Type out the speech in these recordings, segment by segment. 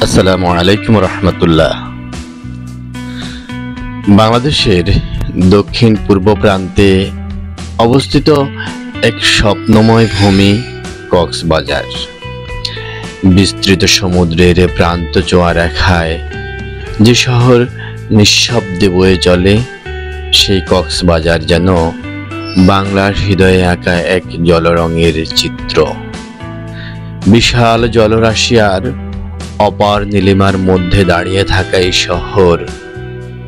আসসালামু আলাইকুম রহমতুল্লাহ। বাংলাদেশের দক্ষিণ পূর্ব প্রান্তে অবস্থিত এক স্বপ্নময় ভূমি কক্সবাজার। বিস্তৃত সমুদ্রের প্রান্ত চোয়া রেখায় যে শহর নিঃশব্দে বয়ে চলে, সেই কক্সবাজার যেন বাংলার হৃদয়ে আঁকা এক জলরঙের চিত্র। বিশাল জলরাশি আর অপার নীলিমার মধ্যে দাঁড়িয়ে থাকা এই শহর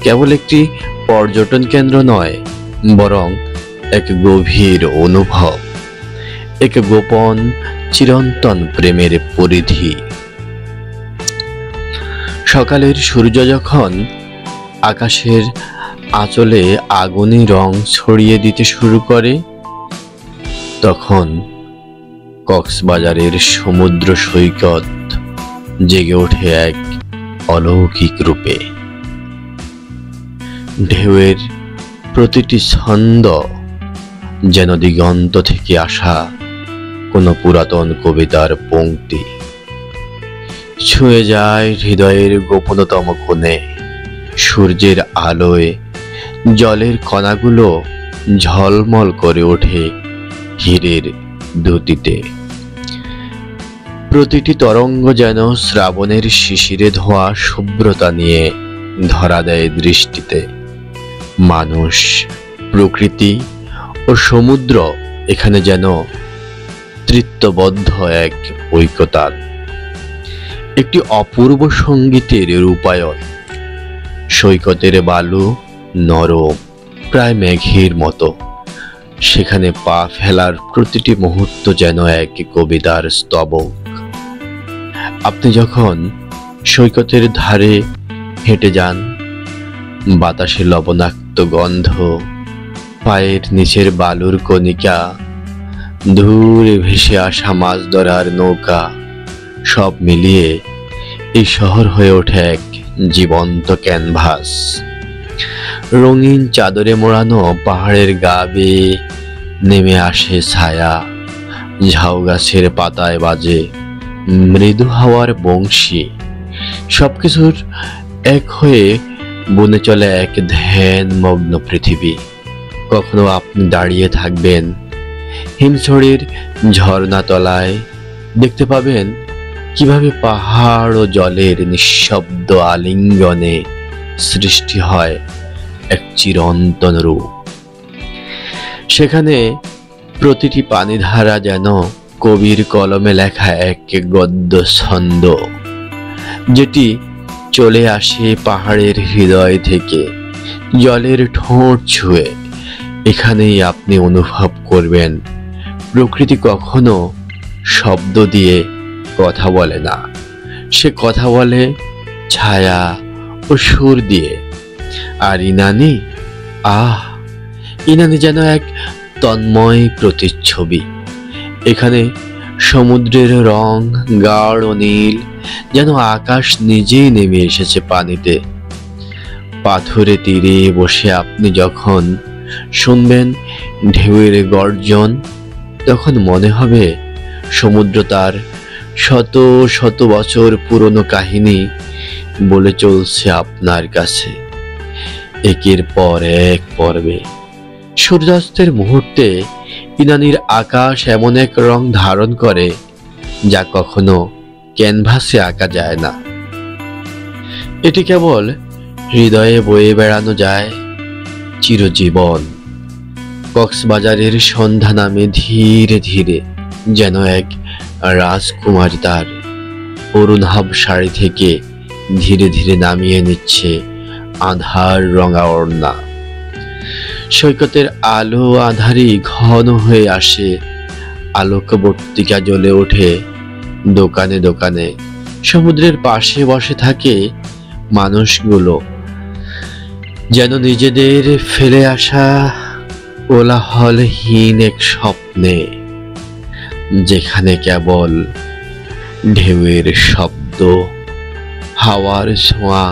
কেবল একটি পর্যটন কেন্দ্র নয়, বরং এক গভীর অনুভব, এক গোপন চিরন্তন প্রেমের পরিধি। সকালের সূর্য যখন আকাশের আঁচলে আগুনি রং ছড়িয়ে দিতে শুরু করে, তখন কক্সবাজারের সমুদ্র সৈকত জেগে ওঠে এক অলৌকিক রূপে। ঢেউয়ের প্রতিটি ছন্দ যেন দিগন্ত থেকে আসা কোনো পুরাতন কবিতার পংক্তি, ছুঁয়ে যায় হৃদয়ের গোপনতম কোণে। সূর্যের আলোয় জলের কণাগুলো ঝলমল করে ওঠে হীরের দ্যুতিতে। প্রতিটি তরঙ্গ যেন শ্রাবণের শিশিরে ধোয়া শুভ্রতা নিয়ে ধরা দেয় দৃষ্টিতে। মানুষ, প্রকৃতি ও সমুদ্র এখানে যেন তৃত্ববদ্ধ এক ঐকতান, একটি অপূর্ব সঙ্গীতের রূপায়ণ। সৈকতের বালু নরম, প্রায় মেঘের মতো। সেখানে পা ফেলার প্রতিটি মুহূর্ত যেন এক কবিতার স্তবক। আপনি যখন সৈকতের ধারে হেঁটে যান, বাতাসে লবণাক্ত গন্ধ, পায়ের নিচের বালুর কণিকা, দূরে ভেসে আসা মাছ ধরার নৌকা, সব মিলিয়ে এই শহর হয়ে ওঠে এক জীবন্ত ক্যানভাস। রঙিন চাদরে মোড়ানো পাহাড়ের গা বেয়ে নেমে আসে ছায়া, ঝাউ গাছের পাতায় বাজে মৃদু হাওয়ার বংশী। সবকিছুর এক হয়ে বনে চলে এক ধ্যানমগ্ন পৃথিবী। কখনো আপনি দাঁড়িয়ে থাকবেন হিমছড়ির ঝর্ণা তলায়, দেখতে পাবেন কিভাবে পাহাড় ও জলের নিঃশব্দ আলিঙ্গনে সৃষ্টি হয় এক চিরন্তন রূপ। সেখানে প্রতিটি পানিধারা যেন কবির কলমে লেখা এক গদ্য ছন্দ, যেটি চলে আসে পাহাড়ের হৃদয় থেকে, জলের ঠোঁট ছুঁয়ে। এখানেই আপনি অনুভব করবেন প্রকৃতি কখনো শব্দ দিয়ে কথা বলে না, সে কথা বলে ছায়া ও সুর দিয়ে। আর ইনানি যেন এক তন্ময় প্রতিচ্ছবি। এখানে সমুদ্রের রং গাঢ় নীল, যেন আকাশ নিজেই নেমে এসেছে পানিতে। পাথুরে তীরে বসে আপনি যখন শুনবেন ঢেউয়ের গর্জন, তখন মনে হবে সমুদ্র তার শত শত বছর পুরনো কাহিনী বলে চলছে আপনার কাছে, একের পর এক পর্বে। সূর্যাস্তের মুহূর্তে ইনানির আকাশ এমন এক রং ধারণ করে যা কখনো ক্যানভাসে আঁকা যায় না। এটি কেবল হৃদয়ে বয়ে বেড়ানো যায় চিরজীবন। কক্সবাজারের সন্ধ্যা নামে ধীরে ধীরে, যেন এক রাজকুমারী তার অরুণাভ শাড়ি থেকে ধীরে ধীরে নামিয়ে নিচ্ছে আধার রঙা ওড়না। সৈকতের আলো আধারি ঘন হয়ে আসে, আলোকবর্তিকা জ্বলে ওঠে দোকানে দোকানে। সমুদ্রের পাশে বসে থাকে মানুষগুলো, যেন নিজেদের ফেলে আসা কোলাহলহীন এক স্বপ্নে, যেখানে কেবল ঢেউয়ের শব্দ, হাওয়ার ছোঁয়া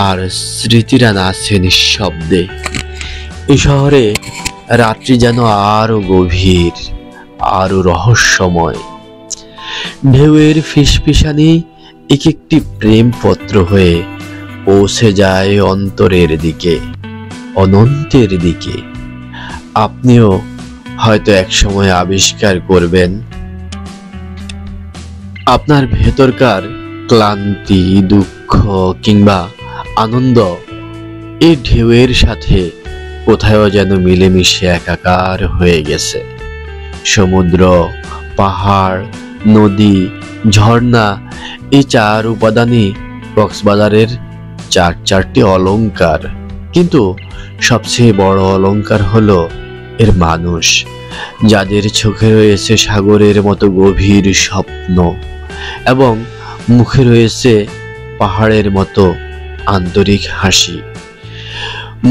আর স্মৃতিরা নাচে নিঃশব্দে। এই শহরে রাত্রি যেন আরো গভীর, আরো রহস্যময়। ঢেউয়ের ফিসফিসানি এক একটি প্রেমপত্র হয়ে পৌঁছে যায় অন্তরের দিকে, অনন্তের দিকে। আপনিও হয়তো একসময় আবিষ্কার করবেন আপনার ভেতরকার ক্লান্তি, দুঃখ কিংবা আনন্দ এই ঢেউয়ের সাথে কোথাও যেন মিলেমিশে একাকার হয়ে গেছে। সমুদ্র, পাহাড়, নদী, ঝর্ণা, এই চার উপাদানই কক্সবাজারের চারটি অলংকার। কিন্তু সবচেয়ে বড় অলংকার হলো এর মানুষ, যাদের চোখে রয়েছে সাগরের মতো গভীর স্বপ্ন এবং মুখে রয়েছে পাহাড়ের মতো আন্তরিক হাসি।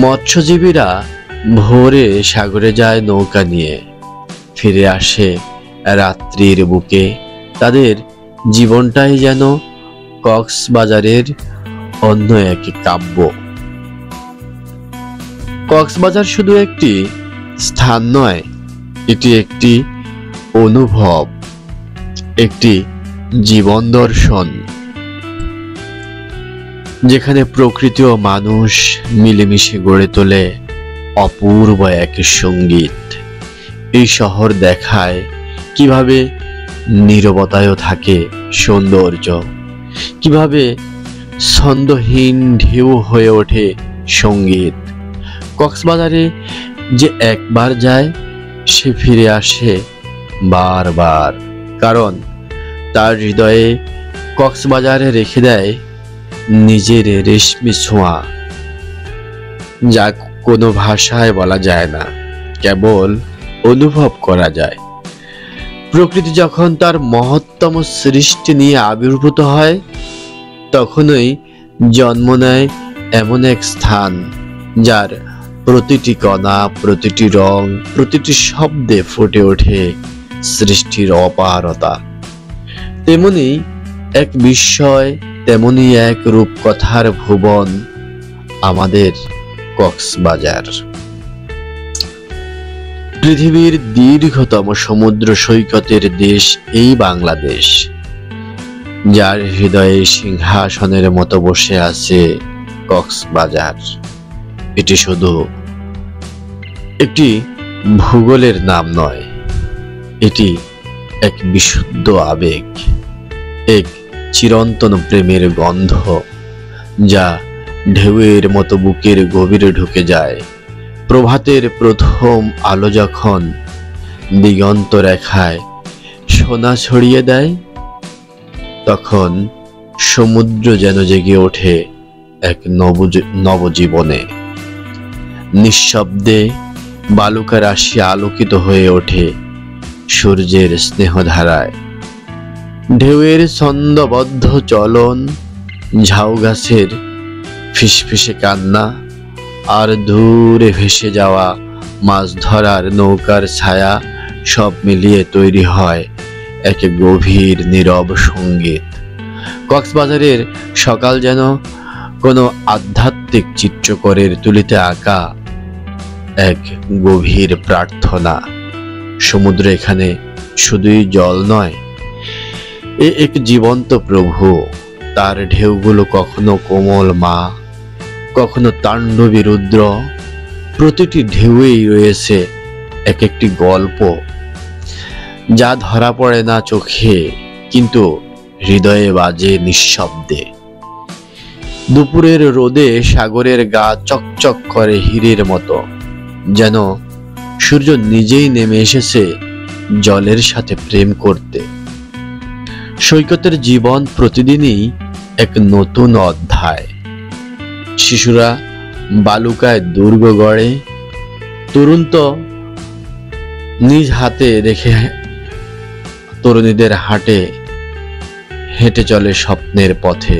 মৎস্যজীবীরা ভোরে সাগরে যায় নৌকা নিয়ে, ফিরে আসে রাত্রির বুকে। তাদের জীবনটাই যেন কক্সবাজারের অন্য এক কাব্য। কক্সবাজার শুধু একটি স্থান নয়, এটি একটি অনুভব, একটি জীবন দর্শন, যেখানে প্রকৃতি ও মানুষ মিলেমিশে গড়ে তোলে অপূর্ব এক সঙ্গীত। এই শহর দেখায় কিভাবে নীরবতায়ও থাকে সৌন্দর্য, কিভাবে ছন্দহীন ঢেউ হয়ে ওঠে সঙ্গীত। কক্সবাজারে যে একবার যায় সে ফিরে আসে বারবার, কারণ তার হৃদয়ে কক্সবাজারে রেখে দেয় নিজের রেশমি ছোঁয়া, যা কোনো ভাষায় বলা যায় না, কেবল অনুভব করা যায়। প্রকৃতি যখন তার মহত্তম সৃষ্টি নিয়ে আবির্ভূত হয়, তখনই জন্ম নেয় এমন এক স্থান যার প্রতিটি কণা, প্রতিটি রং, প্রতিটি শব্দে ফুটে ওঠে সৃষ্টির অপারতা। তেমনি এক বিস্ময়, তেমনি এক রূপকথার ভুবন আমাদের কক্সবাজার। পৃথিবীর দীর্ঘতম সমুদ্র সৈকতের দেশ এই বাংলাদেশ, যার হৃদয়ে সিংহাসনের মতো বসে আছে কক্সবাজার। এটি শুধু একটি ভূগোলের নাম নয়, এটি এক বিশুদ্ধ আবেগ, এক চিরন্তন প্রেমের গন্ধ, যা ঢেউয়ের মতো বুকের গভীরে ঢুকে যায়। প্রভাতের প্রথম আলো যখন দিগন্ত রেখায় সোনা ছড়িয়ে দেয়, তখন সমুদ্র যেন জেগে ওঠে এক নবজীবনে। নিঃশব্দে বালুকা রাশি আলোকিত হয়ে ওঠে সূর্যের স্নেহধারায়। ঢেউয়ের ছন্দবদ্ধ চলন, ঝাউ গাছের ফিসফিসে কান্না, আর দূরে ভেসে যাওয়া মাছ ধরার নৌকার ছায়া, সব মিলিয়ে তৈরি হয় এক গভীর নীরব সঙ্গীত। কক্সবাজারের সকাল যেন কোনো আধ্যাত্মিক চিত্রকরের তুলিতে আঁকা এক গভীর প্রার্থনা। সমুদ্র এখানে শুধুই জল নয়, এ এক জীবন্ত প্রভু। তার ঢেউগুলো কখনো কোমল মা, কখনো তাণ্ডবী রুদ্র। প্রতিটি ঢেউয়েই রয়েছে এক একটি গল্প, যা ধরা পড়ে না চোখে, কিন্তু হৃদয়ে বাজে নিঃশব্দে। দুপুরের রোদে সাগরের গা চকচক করে হীরের মতো, যেন সূর্য নিজেই নেমে এসেছে জলের সাথে প্রেম করতে। সৈকতের জীবন প্রতিদিনই এক নতুন অধ্যায়। শিশুরা বালুকায় দুর্গ গড়ে, তরুণ তো নিজ হাতে রেখে তরুণীদের হেঁটে চলে স্বপ্নের পথে,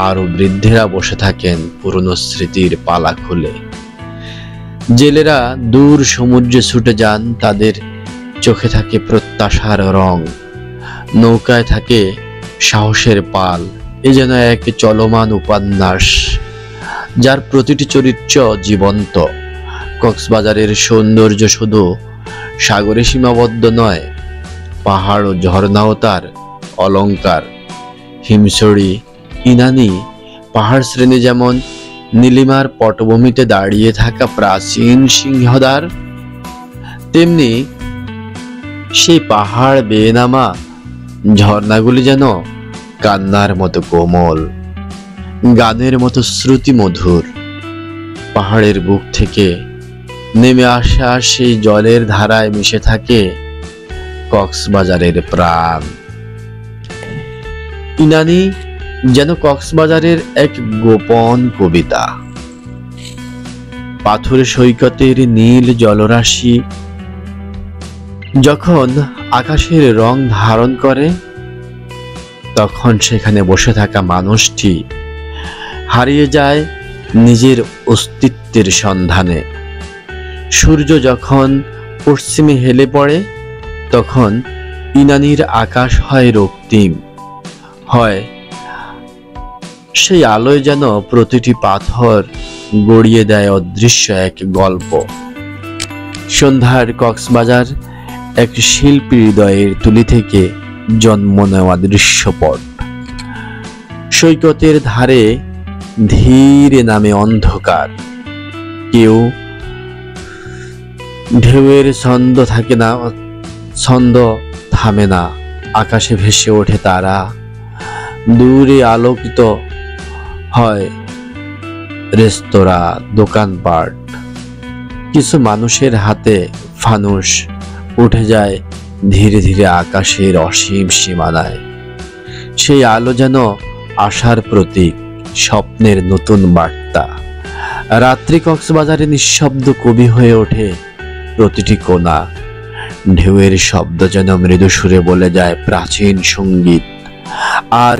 আর বৃদ্ধেরা বসে থাকেন পুরনো স্মৃতির পালা খুলে। জেলেরা দূর সমুদ্রে ছুটে যান, তাদের চোখে থাকে প্রত্যাশার রং, নৌকায় থাকে সাহসের পাল। এ যেন এক চলমান উপন্যাস, যার প্রতিটি চরিত্র জীবন্ত। কক্সবাজারের সৌন্দর্য শুধু সাগরে সীমাবদ্ধ নয়, পাহাড় ও ঝর্ণাও তার অলংকার। হিমছড়ি, ইনানি পাহাড় শ্রেণী যেমন নীলিমার পটভূমিতে দাঁড়িয়ে থাকা প্রাচীন সিংহদ্বার, তেমনি সেই পাহাড় বেয়ে নামা ঝর্ণাগুলি যেন কান্নার মতো কোমল, গানের মতো শ্রুতি মধুর। পাহাড়ের বুক থেকে নেমে আসা সেই জলের ধারায় মিশে থাকে কক্সবাজারের প্রাণ। ইনানি যেন কক্সবাজারের এক গোপন কবিতা। পাথুরে সৈকতের নীল জলরাশি যখন আকাশের রং ধারণ করে, তখন সেখানে বসে থাকা মানুষটি হারিয়ে যায় নিজের অস্তিত্বের সন্ধানে। সূর্য যখন পশ্চিমে হেলে পড়ে, তখন ইনানির আকাশ হয় রক্তিম, হয় সেই আলোয় যেন প্রতিটি পাথর গড়িয়ে দেয় অদৃশ্য এক গল্প। সন্ধ্যার কক্সবাজার এক শিল্পী হৃদয়ের তুলি থেকে জন্ম নেওয়া দৃশ্যপট। সৈকতের ধারে ধীরে নামে অন্ধকার, কেউ ঢেউয়ের ছন্দ থাকে না, ছন্দ থামে না, আকাশে ভেসে ওঠে তারা, দূরে আলোকিত হয় রেস্তোরাঁ, দোকানপাট, কিছু মানুষের হাতে ফানুস উঠে যায় ধীরে ধীরে আকাশের অসীম সীমানায়। সেই আলো যেন আশার প্রতীক, স্বপ্নের নতুন বার্তা। রাত্রি কক্সবাজারে নিঃশব্দ কবি হয়ে ওঠে প্রতিটি কোণা। ঢেউয়ের শব্দ যেন মৃদু সুরে বলে যায় প্রাচীন সঙ্গীত, আর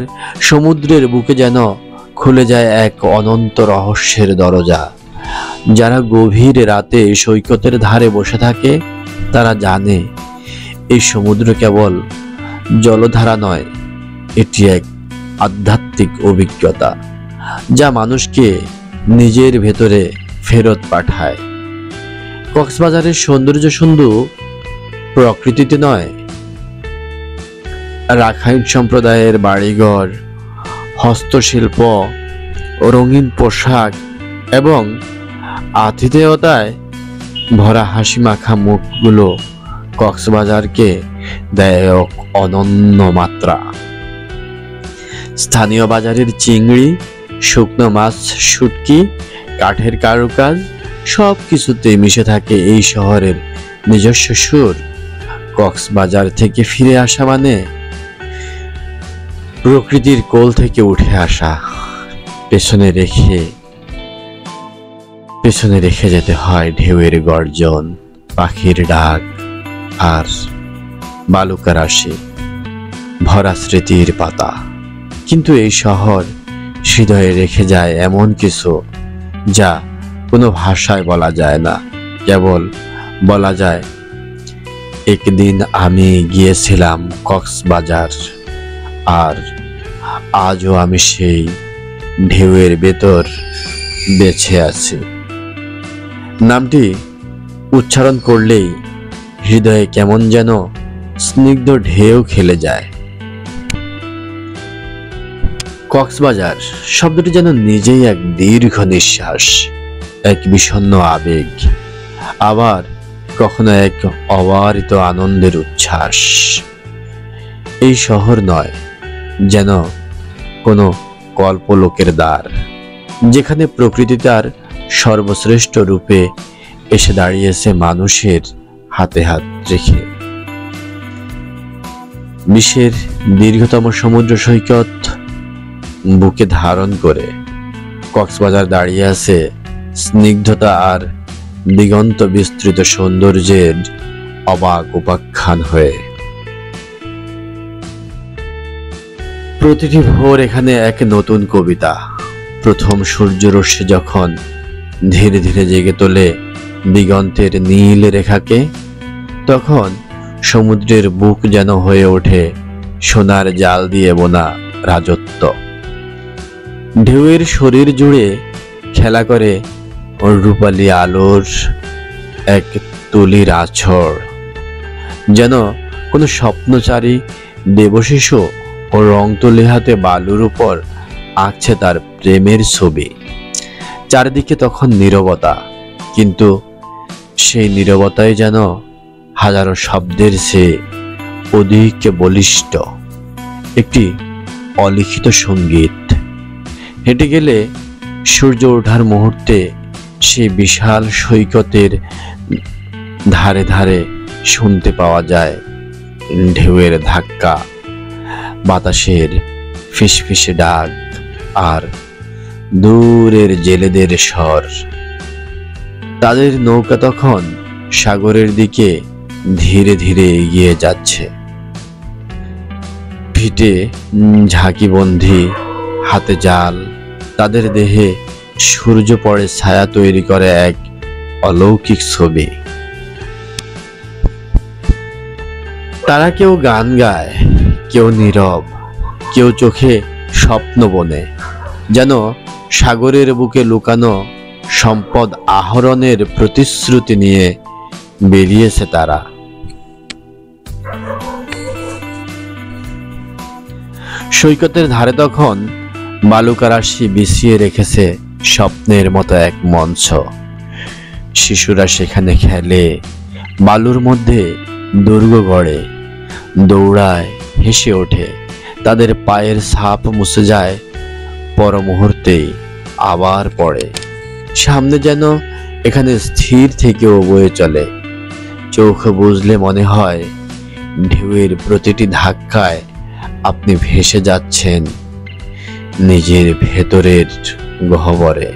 সমুদ্রের বুকে যেন খুলে যায় এক অনন্ত রহস্যের দরজা। যারা গভীর রাতে সৈকতের ধারে বসে থাকে, তারা জানে এই সমুদ্র কেবল জলধারা নয়, এটি এক আধ্যাত্মিক অভিজ্ঞতা যা মানুষকে নিজের ভেতরে ফেরত পাঠায়। কক্সবাজারের সৌন্দর্য শুধু প্রকৃতিতে নয়, রাখাইন সম্প্রদায়ের বাড়িঘর, হস্তশিল্প, রঙিন পোশাক এবং আতিথেয়তায় ভরা হাসি মাখা মুখগুলো কক্সবাজারকে দেয় এক অনন্য মাত্রা। স্থানীয় বাজারের চিংড়ি, শুকনো মাছ, শুটকি, কাঠের কারুকাজ সব কিছুতে মিশে থাকে এই শহরের নিজস্ব সুর। কক্সবাজার থেকে ফিরে আসা মানে প্রকৃতির কোল থেকে উঠে আসা, পেছনে রেখে যেতে হয় ঢেউয়ের গর্জন, পাখির ডাক আর বালুকা রাশি ভরা স্মৃতির পাতা। কিন্তু এই শহর হৃদয়ে রেখে যায় এমন কিছু যা কোনো ভাষায় বলা যায় না, কেবল বলা যায় একদিন আমি গিয়েছিলাম কক্সবাজার, আর আজও আমি সেই ঢেউয়ের ভেতর বেঁচে আছি। নামটি উচ্চারণ করলেই হৃদয়ে কেমন যেন স্নিগ্ধ ঢেউ খেলে যায়। কক্সবাজার শব্দটি যেন নিজেই এক দীর্ঘ নিঃশ্বাস, এক বিষণ্ণ আবেগ, আবার কখনো এক অবারিত আনন্দের উচ্ছ্বাস। এই শহর নয় যেন কোনো কল্পলোকের দ্বার, যেখানে প্রকৃতি তার সর্বশ্রেষ্ঠ রূপে এসে দাঁড়িয়েছে মানুষের হাতে হাত রেখে। বিশ্বের দীর্ঘতম সমুদ্র সৈকত বুকে ধারণ করে কক্সবাজার দাঁড়িয়ে আছে স্নিগ্ধতা আর দিগন্ত বিস্তৃত সৌন্দর্যের অবাক উপাখ্যান হয়ে। প্রতিটি ভোর এখানে এক নতুন কবিতা। প্রথম সূর্যরশ্মি যখন ধীরে ধীরে জেগে তোলে দিগন্তের নীল রেখাকে, তখন সমুদ্রের বুক যেন হয়ে ওঠে সোনার জাল দিয়ে বোনা রাজত্ব। ঢেউয়ের শরীর জুড়ে খেলা করে রূপালী আলোর এক তুলির আছড়, যেন কোনো স্বপ্নচারী দেবশিশু ও রং তুলি হাতে বালুর উপর আঁকছে তার প্রেমের ছবি। চারিদিকে তখন নীরবতা, কিন্তু সেই নীরবতাই যেন হাজারো শব্দের চেয়ে অধিক বলিষ্ঠ একটি অলিখিত সঙ্গীত। হেঁটে গেলে সূর্য ওঠার মুহূর্তে সেই বিশাল সৈকতের ধারে ধারে শুনতে পাওয়া যায় ঢেউয়ের ধাক্কা, বাতাসের ফিসফিসে ডাক আর দূরের জেলেদের স্বর। তাদের নৌকা তখন সাগরের দিকে ধীরে ধীরে এগিয়ে যাচ্ছে। পিঠে ঝাঁকিবন্ধী, হাতে জাল, তাদের দেহে সূর্য পড়ে ছায়া তৈরি করে এক অলৌকিক ছবি। তারা কেউ গান গায়, কেউ নীরব, কেউ চোখে স্বপ্ন বনে, যেন সাগরের বুকে লুকানো সম্পদ আহরণের প্রতিশ্রুতি নিয়ে বেরিয়েছে তারা। সৈকতের ধারে তখন বালুকারাশি বিছিয়ে রেখেছে স্বপ্নের মতো এক মঞ্চ। শিশুরা সেখানে খেলে, বালুর মধ্যে দুর্গ গড়ে, দৌড়ায়, হেসে ওঠে। তাদের পায়ের ছাপ মুছে যায়, পর মুহূর্তেই আবার পড়ে। সামনে যেন এখানে স্থির থেকেও বয়ে চলে। চোখ বুঝলে মনে হয় ঢেউয়ের প্রতিটি ধাক্কায় আপনি ভেসে যাচ্ছেন নিজের ভেতরের গহ্বরে।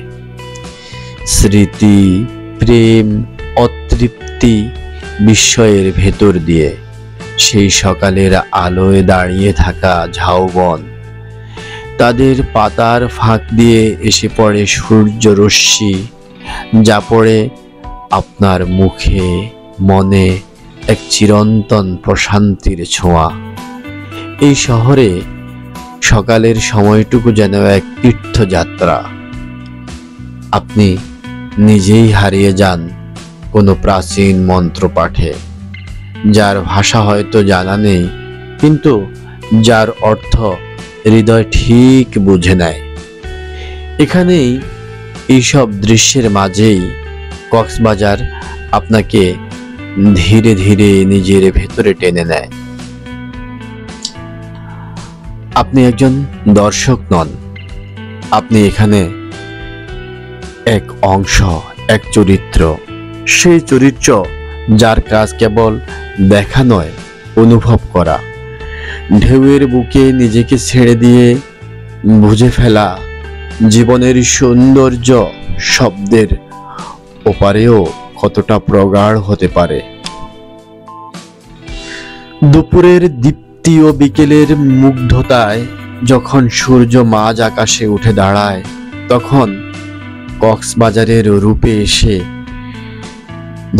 স্মৃতি, প্রেম, অতৃপ্তি, বিস্ময়ের ভেতর দিয়ে সেই সকালের আলোয় দাঁড়িয়ে থাকা ঝাউবন, তাদের পাতার ফাঁক দিয়ে এসে পড়ে সূর্য রশ্মি, যা পড়ে আপনার মুখে, মনে এক চিরন্তন প্রশান্তির ছোঁয়া। এই শহরে সকালের সময়টুকু যেন এক তীর্থযাত্রা। আপনি নিজেই হারিয়ে যান কোনো প্রাচীন মন্ত্র পাঠে, যার ভাষা হয়তো জানা নেই, কিন্তু যার অর্থ হৃদয় ঠিক বুঝে নেয়। এখানেই এইসব দৃশ্যের মাঝেই কক্সবাজার আপনাকে ধীরে ধীরে নিজের ভেতরে টেনে নেয়। আপনি একজন দর্শক নন, আপনি এখানে এক অংশ, এক চরিত্র। সেই চরিত্র যার কাজ কেবল দেখা নয়, অনুভব করা। ঢেউয়ের বুকে নিজেকে ছেড়ে দিয়ে বুঝে ফেলা জীবনের সৌন্দর্য শব্দের ওপারেও কতটা প্রগাঢ় হতে পারে। দুপুরের দীপ্তি ও বিকেলের মুগ্ধতায় যখন সূর্য মাঝ আকাশে উঠে দাঁড়ায়, তখন কক্সবাজারের রূপে এসে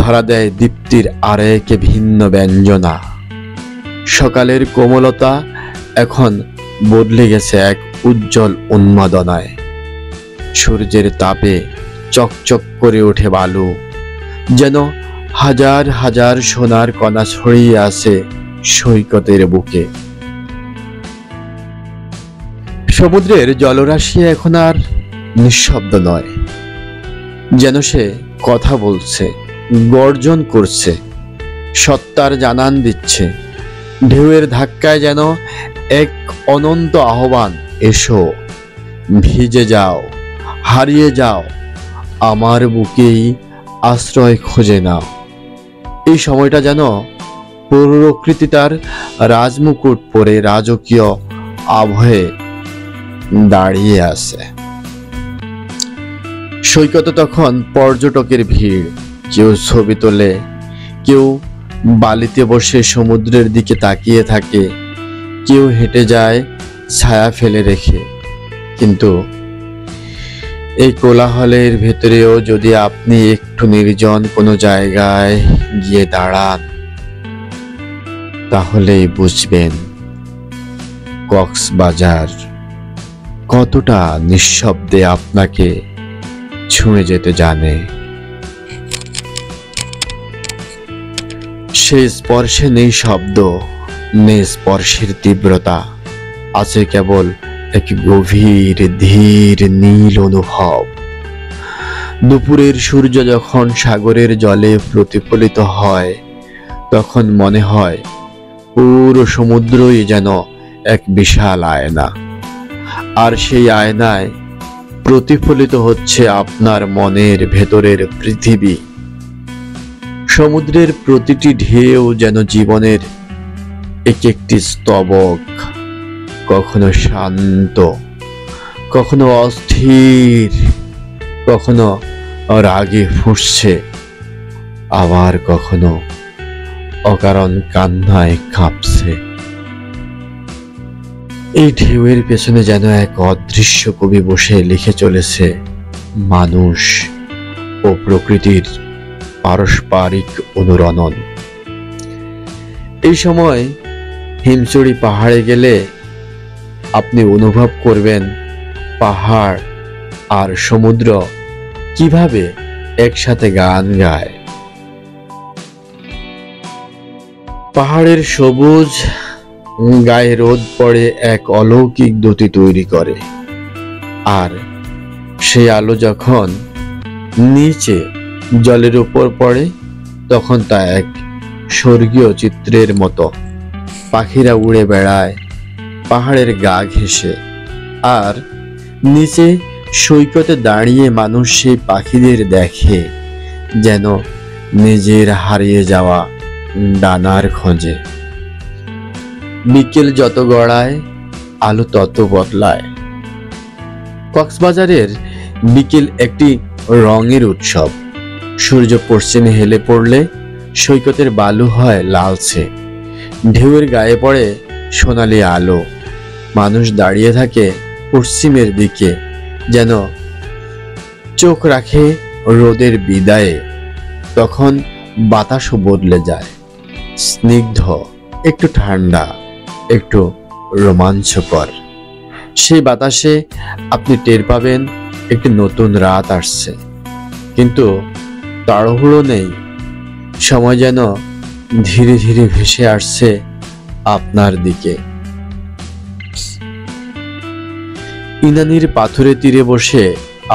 ধরা দেয় দীপ্তির আরেক ভিন্ন ব্যঞ্জনা। সকালের কোমলতা এখন বদলে গেছে এক উজ্জ্বল উন্মাদনায়। সূর্যের তাপে চকচক করে ওঠে বালু, যেন হাজার হাজার সোনার কণা ছড়িয়ে আছে সৈকতের বুকে। সমুদ্রের জলরাশি এখন আর নিঃশব্দ নয়, যেন সে কথা বলছে, গর্জন করছে, সত্তার জানান দিচ্ছে। ঢেউয়ের ধাক্কায় যেন এক অনন্ত আহ্বান, এসো, ভিজে যাও, হারিয়ে যাও, আমার বুকেই আশ্রয় খুঁজে নাও। এই সময়টা যেন প্রকৃতি তার রাজমুকুট পরে রাজকীয় আবহে দাঁড়িয়ে আছে। সৈকতে তখন পর্যটকের ভিড়। কেউ ছবি তোলে, কেউ বালিতে বসে সমুদ্রের দিকে তাকিয়ে থাকে, কেউ হেঁটে যায় ছায়া ফেলে রেখে। কিন্তু এই কোলাহলের ভেতরেও যদি আপনি একটু নির্জন কোনো জায়গায় গিয়ে দাঁড়ান, তাহলেই বুঝবেন কক্সবাজার কতটা নিঃশব্দে আপনাকে ছুঁয়ে যেতে জানে। সেই স্পর্শে নেই শব্দ, নেই স্পর্শের তীব্রতা, আছে কেবল এক গভীর ধীর নীল অনুভব। দুপুরের সূর্য যখন সাগরের জলে প্রতিফলিত হয়, তখন মনে হয় পুরো সমুদ্রই যেন এক বিশাল আয়না, আর সেই আয়নায় প্রতিফলিত হচ্ছে আপনার মনের ভেতরের পৃথিবী। সমুদ্রের প্রতিটি ঢেউ যেন জীবনের এক একটি স্তবক, কখনো শান্ত, কখনো অস্থির, কখনো রাগে ফুঁসছে, আবার কখনো অকারণ কান্নায় কাঁপছে। এই ঢেউয়ের পেছনে যেন এক অদৃশ্য কবি বসে লিখে চলেছে মানুষ ও প্রকৃতির পারস্পরিক অনুরণন। এই সময় হিমছড়ি পাহাড়ে গেলে আপনি অনুভব করবেন পাহাড় আর সমুদ্র কিভাবে একসাথে গান গায়। পাহাড়ের সবুজ গায়ে রোদ পড়ে এক অলৌকিক দ্যুতি তৈরি করে, আর সেই আলো যখন নিচে জলের উপর পড়ে তখন তা এক স্বর্গীয় চিত্রের মতো। পাখিরা উড়ে বেড়ায় পাহাড়ের গা ঘেঁষে, আর নিচে সৈকতে দাঁড়িয়ে মানুষ সেই পাখিদের দেখে যেন নিজের হারিয়ে যাওয়া ডানার খোঁজে। বিকেল যত গড়ায় আলো তত বদলায়। কক্সবাজারের বিকেল একটি রঙের উৎসব। সূর্য পশ্চিমে হেলে পড়লে সৈকতের বালু হয় লালচে, ঢেউয়ের গায়ে পড়ে সোনালি আলো। মানুষ দাঁড়িয়ে থাকে পশ্চিমের দিকে, যেন চোখ রাখে রোদের বিদায়ে। তখন বাতাসও বদলে যায়, স্নিগ্ধ, একটু ঠান্ডা, একটু রোমাঞ্চকর। সেই বাতাসে আপনি টের পাবেন একটি নতুন রাত আসছে, কিন্তু তাড়াহুড়ো নেই। সময় যেন ধীরে ধীরে ভেসে আসছে আপনার দিকে। ইনানির পাথুরে তীরে বসে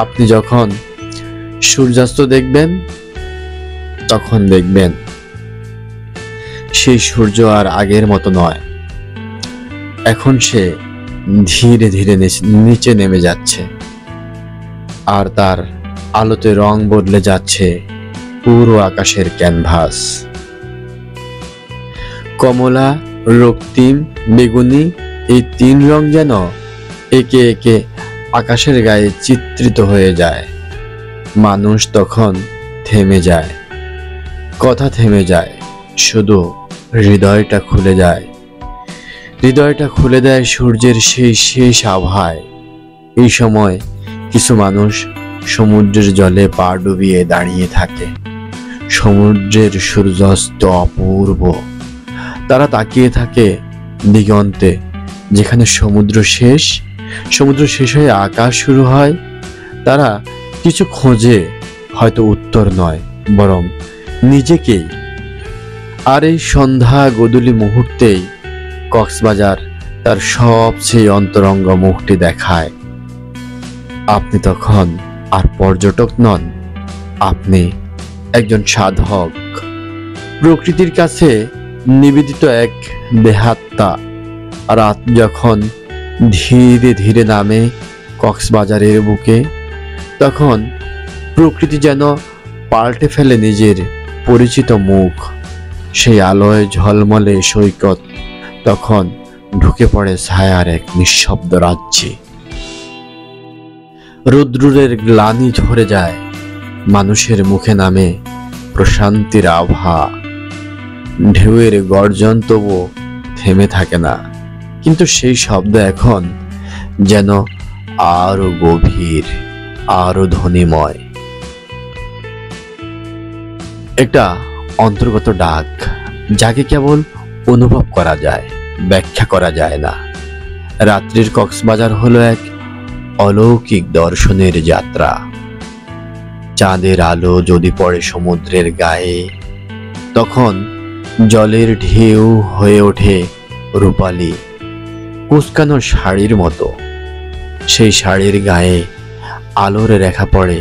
আপনি যখন সূর্যাস্ত দেখবেন, তখন দেখবেন সেই সূর্য আর আগের মতো নয়। এখন সে ধীরে ধীরে নিচে নেমে যাচ্ছে, আর তার আলোতে রং বদলে যাচ্ছে পুরো আকাশের ক্যানভাস। কমলা, রক্তিম, বেগুনি, এই তিন রং যেন একে একে আকাশের গায়ে চিত্রিত হয়ে যায়। মানুষ তখন থেমে যায়, কথা থেমে যায়, শুধু হৃদয়টা খুলে যায়। হৃদয়টা খুলে দেয় সূর্যের সেই শেষ আভায়। এই সময় কিছু মানুষ সমুদ্রের জলে পা ডুবিয়ে দাঁড়িয়ে থাকে। সমুদ্রের সূর্যাস্ত অপূর্ব। তারা তাকিয়ে থাকে দিগন্তে, যেখানে সমুদ্র শেষ হয়ে আকাশ শুরু হয়। তারা কিছু খোঁজে, হয়তো উত্তর নয়, বরং নিজেকেই। আর এই সন্ধ্যা গোধূলি মুহূর্তেই কক্সবাজার তার সবচেয়ে অন্তরঙ্গ মুখটি দেখায়। আপনি তখন আর পর্যটক নন, আপনি একজন সাধক, প্রকৃতির কাছে নিবেদিত এক দেহাত্মা। রাত যখন ধীরে ধীরে নামে কক্সবাজারের বুকে, তখন প্রকৃতি যেন পাল্টে ফেলে নিজের পরিচিত মুখ। সেই আলোয় ঝলমলে সৈকত তখন ঢুকে পড়ে ছায়ার এক নিঃশব্দ রাজ্যে। রৌদ্রের গ্লানি ঝরে যায়, মানুষের মুখে নামে প্রশান্তির আভা। ঢেউয়ের গর্জন তবু থেমে থাকে না, কিন্তু সেই শব্দ এখন যেন আরো গভীর, আরো ধ্বনিময়। একটা অন্তর্গত ডাক, যাকে কেবল অনুভব করা যায়, ব্যাখ্যা করা যায় না। রাত্রির কক্সবাজার হলো এক অলৌকিক দর্শনের যাত্রা। চাঁদের আলো যদি পড়ে সমুদ্রের গায়ে, তখন জলের ঢেউ হয়ে ওঠে রূপালী। কুঁচকানো শাড়ির মতো। সেই শাড়ির গায়ে আলোর রেখা পড়ে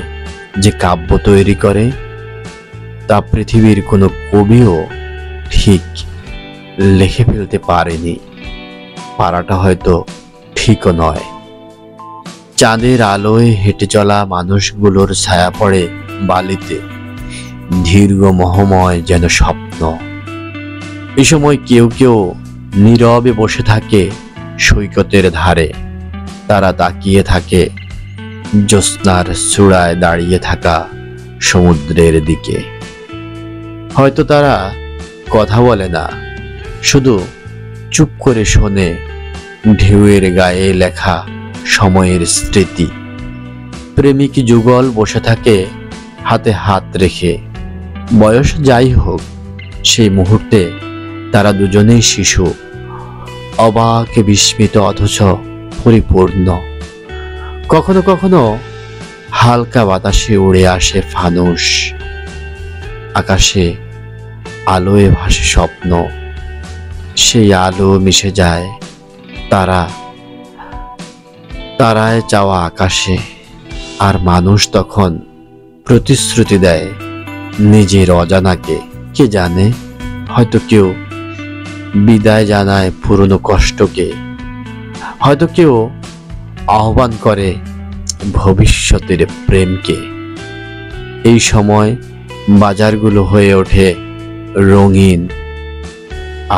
যে কাব্য তৈরি করে, তা পৃথিবীর কোনো কবিও ঠিক লিখে ফেলতে পারেনি। পারাটা হয়তো ঠিকও নয়। চাঁদের আলোয় হেঁটে চলা মানুষগুলোর ছায়া পড়ে বালিতে, দীর্ঘ মহময় যেন স্বপ্ন। এ সময় কেউ কেউ নীরবে বসে থাকে সৈকতের ধারে। তারা তাকিয়ে থাকে জ্যোৎস্নার চূড়ায় দাঁড়িয়ে থাকা সমুদ্রের দিকে। হয়তো তারা কথা বলে না, শুধু চুপ করে শোনে ঢেউয়ের গায়ে লেখা সময়ের স্মৃতি। প্রেমিক যুগল বসে থাকে হাতে হাত রেখে। বয়স যাই হোক, সেই মুহূর্তে তারা দুজনেই শিশু, অবাক বিস্মিত অথচ পরিপূর্ণ। কখনো কখনো হালকা বাতাসে উড়ে আসে ফানুস, আকাশে আলোয় ভাসে স্বপ্ন। সেই আলো মিশে যায় তারায় চাওয়া আকাশে। আর মানুষ তখন প্রতিশ্রুতি দেয় নিজের অজানাকে। কে জানে, হয়তো কেউ বিদায় জানায় পুরনো কষ্টকে, হয়তো কেউ আহ্বান করে ভবিষ্যতের প্রেমকে। এই সময় বাজারগুলো হয়ে ওঠে রঙিন,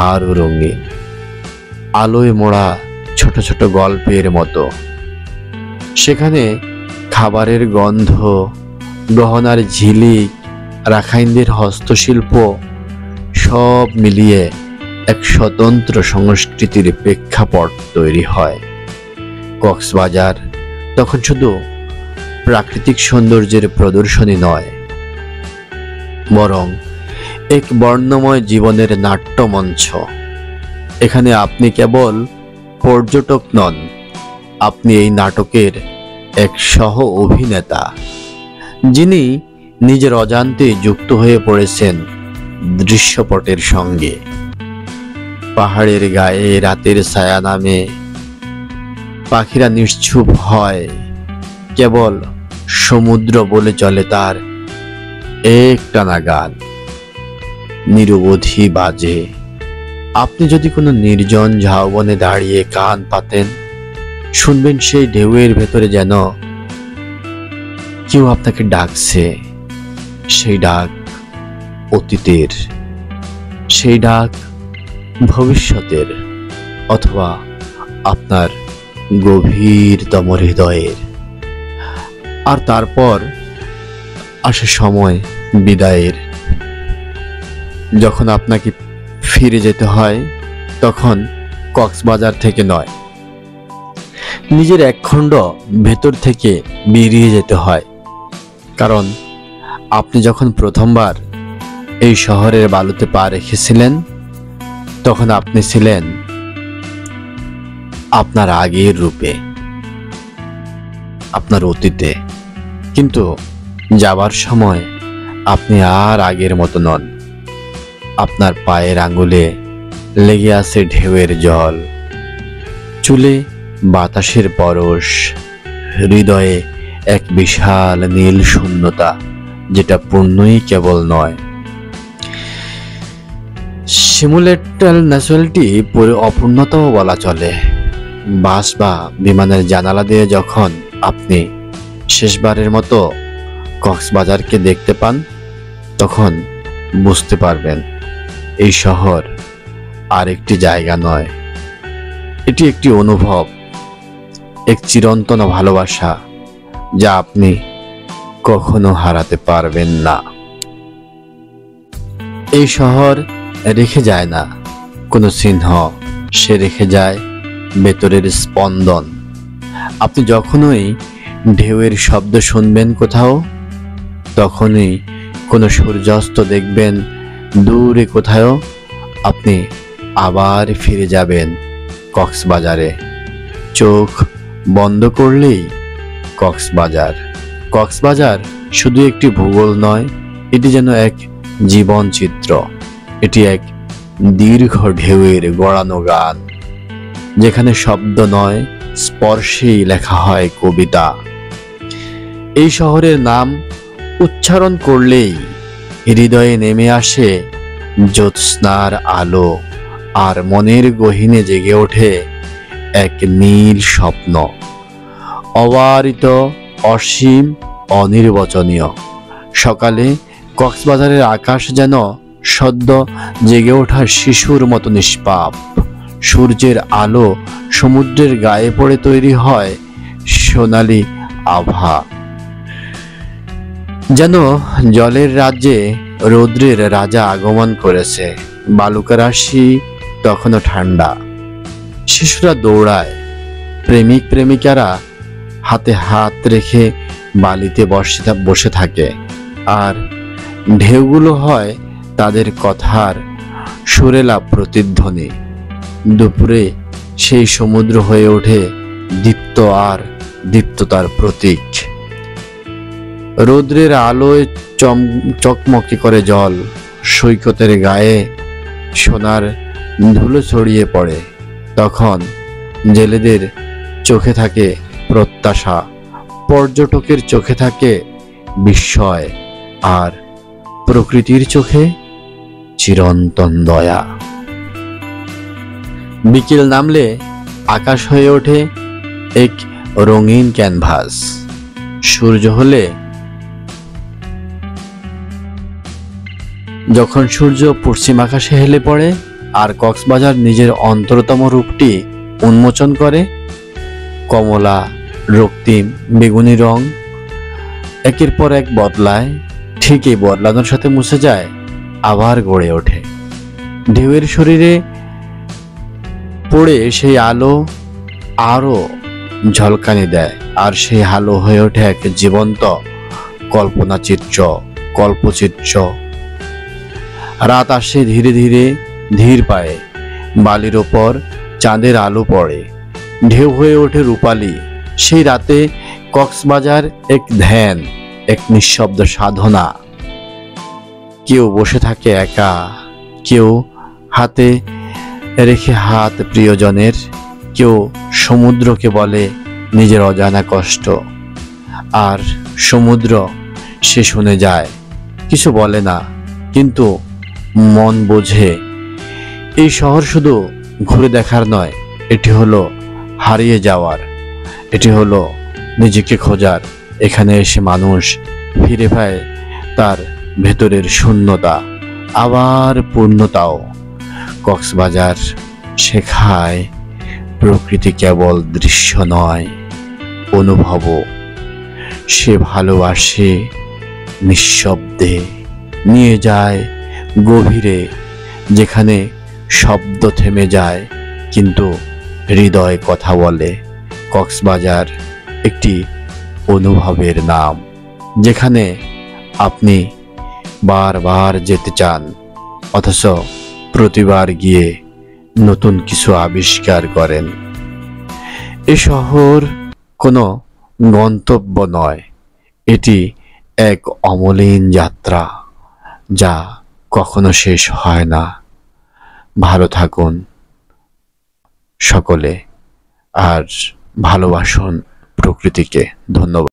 আরো রঙিন, আলোয় মোড়া ছোট ছোট গল্পের মতো। সেখানে খাবারের গন্ধ, গহনার ঝিলিক, রাখাইনদের হস্তশিল্প সব মিলিয়ে এক স্বতন্ত্র সংস্কৃতির প্রেক্ষাপট তৈরি হয়। কক্সবাজার তখন শুধু প্রাকৃতিক সৌন্দর্যের প্রদর্শনী নয়, বরং এক বর্ণময় জীবনের নাট্যমঞ্চ। এখানে আপনি কেবল পর্যটক নন, আপনি এই নাটকের এক সহ অভিনেতা, যিনি নিজের অজান্তে যুক্ত হয়ে পড়েছেন দৃশ্যপটের সঙ্গে। পাহাড়ের গায়ে রাতের ছায়া নামে, পাখিরা নিশ্চুপ হয়, কেবল সমুদ্র বলে চলে তার একটানা গান, নিরবধি বাজে। আপনি যদি কোনো নির্জন ঝাউবনে দাঁড়িয়ে কান পাতেন, শুনবেন সেই ঢেউয়ের ভেতরে যেন কেউ আপনাকে ডাকছে। সেই ডাক অতীতের, সেই ডাক ভবিষ্যতের, অথবা আপনার গভীরতম হৃদয়ের। আর তারপর আসে সময় বিদায়ের। যখন আপনাকে ফিরে যেতে হয়, তখন কক্সবাজার থেকে নয়, নিজের একখণ্ড ভেতর থেকে বেরিয়ে যেতে হয়। কারণ আপনি যখন প্রথমবার এই শহরের বালুতে পা রেখেছিলেন, তখন আপনি ছিলেন আপনার আগের রূপে, আপনার অতীতে। কিন্তু যাবার সময় আপনি আর আগের মতো নন। আপনার পায়ের আঙ্গুলে লেগে আছে ঢেউয়ের জল, চুলে বাতাসের পরশ, হৃদয়ে এক বিশাল নীল শূন্যতা, যেটা পূর্ণই কেবল নয়। সিমুলেটাল ন্যাচুরালিটি পরে অপূর্ণতাও বলা চলে। বাস বা বিমানের জানালা দিয়ে যখন আপনি শেষবারের মতো কক্সবাজারকে দেখতে পান, তখন বুঝতে পারবেন এই শহর আর একটি জায়গা নয়, এটি একটি অনুভব, এক চিরন্তন ভালোবাসা, যা আপনি কখনো হারাতে পারবেন না। এই শহর রেখে যায় না কোনো চিহ্ন, সে রেখে যায় ভেতরের স্পন্দন। আপনি যখনই ঢেউয়ের শব্দ শুনবেন কোথাও, তখনই কোনো সূর্যাস্ত দেখবেন দূরে কোথাও, আপনি আবার ফিরে যাবেন কক্সবাজারে। চোখ বন্ধ করলেই কক্সবাজার। কক্সবাজার শুধু একটি ভূগোল নয়, এটি যেন এক জীবন চিত্র, এটি এক দীর্ঘ ঢেউয়ের গড়ানো গান। যেখানে শব্দ নয়, স্পর্শেই লেখা হয় কবিতা। এই শহরের নাম উচ্চারণ করলেই হৃদয়ে নেমে আসে জ্যোৎস্নার আলো, আর মনের গহীনে জেগে ওঠে এক নীল স্বপ্ন, অবারিত, অসীম, অনির্বচনীয়। সকালে কক্সবাজারের আকাশ যেন সদ্য জেগে ওঠা শিশুর মতো নিষ্পাপ। সূর্যের আলো সমুদ্রের গায়ে পড়ে তৈরি হয় সোনালি আভা, যেন জলের রাজ্যে রৌদ্রের রাজা আগমন করেছে। বালুকারাশি তখনও ঠান্ডা, শিশুরা দৌড়ায়, প্রেমিক প্রেমিকারা হাতে হাত রেখে বালিতে বসে থাকে, আর ঢেউগুলো হয় তাদের কথার সুরেলা প্রতিধ্বনি। দুপুরে সেই সমুদ্র হয়ে ওঠে দীপ্ত আর দীপ্ততার প্রতীক। রৌদ্রের আলোয় চকমকি করে জল, সৈকতের গায়ে সোনার ধুলো ছড়িয়ে পড়ে। তখন জেলেদের চোখে থাকে প্রত্যাশা, পর্যটকের চোখে থাকে বিস্ময়, আর প্রকৃতির চোখে চিরন্তন দয়া। বিকেল নামলে আকাশ হয়ে ওঠে এক রঙিন ক্যানভাস। যখন সূর্য পশ্চিম আকাশে হেলে পড়ে আর কক্সবাজার নিজের অন্তরতম রূপটি উন্মোচন করে, কমলা, রক্তিম, বেগুনি রং একের পর এক বদলায়, ঠিক এই বদলানোর সাথে মুছে যায়, আবার গড়ে ওঠে। ঢেউয়ের শরীরে পড়ে সেই আলো আরো ঝলকানি দেয়, আর সেই আলো হয়ে ওঠে এক জীবন্ত কল্পচিত্র। রাত আসে ধীরে ধীরে, ধীর পায়ে। বালির ওপর চাঁদের আলো পড়ে, ঢেউ হয়ে ওঠে রূপালী। সেই রাতে কক্সবাজার এক ধ্যান, এক নিঃশব্দ সাধনা। কেউ বসে থাকে একা, কেউ হাতে রেখে হাত প্রিয়জনের, কেউ সমুদ্রকে বলে নিজের অজানা কষ্ট। আর সমুদ্র সে শুনে যায়, কিছু বলে না, কিন্তু মন বোঝে। এই শহর শুধু ঘুরে দেখার নয়, এটি হলো হারিয়ে যাওয়ার, এটি হলো নিজেকে খোঁজার। এখানে এসে মানুষ ফিরে পায় তার ভেতরের শূন্যতা, আবার পূর্ণতাও। কক্সবাজার শেখায় প্রকৃতি কেবল দৃশ্য নয়, অনুভবও। সে ভালোবাসে নিঃশব্দে, নিয়ে যায় গভীরে, যেখানে শব্দ থেমে যায় কিন্তু হৃদয় কথা বলে। কক্সবাজার একটি অনুভবের নাম, যেখানে আপনি বারবার যেতে চান, অথচ প্রতিবার গিয়ে নতুন কিছু আবিষ্কার করেন। এ শহর কোনো গন্তব্য নয়, এটি এক অমলিন যাত্রা, যা কখনো শেষ হয় না। ভালো থাকুন সকলে, আর ভালোবাসুন প্রকৃতিকে। ধন্যবাদ।